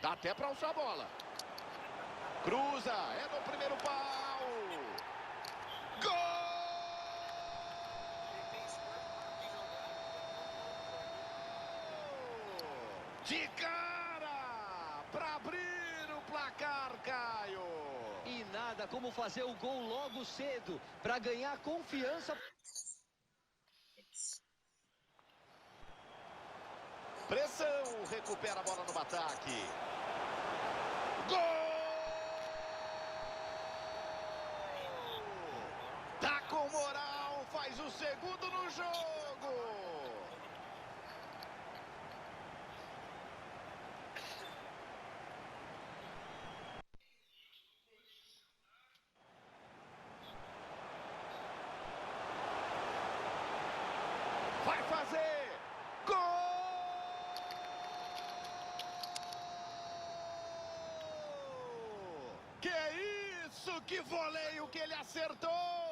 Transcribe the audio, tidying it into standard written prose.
Dá até para alçar a bola. Cruza, é no primeiro pau. Gol! De cara, para abrir o placar, Caio. E nada como fazer o gol logo cedo, para ganhar confiança. Pressão, recupera a bola no ataque. Gol! Tá com moral, faz o segundo no jogo. Vai fazer! Gol! Que isso? Que voleio que ele acertou!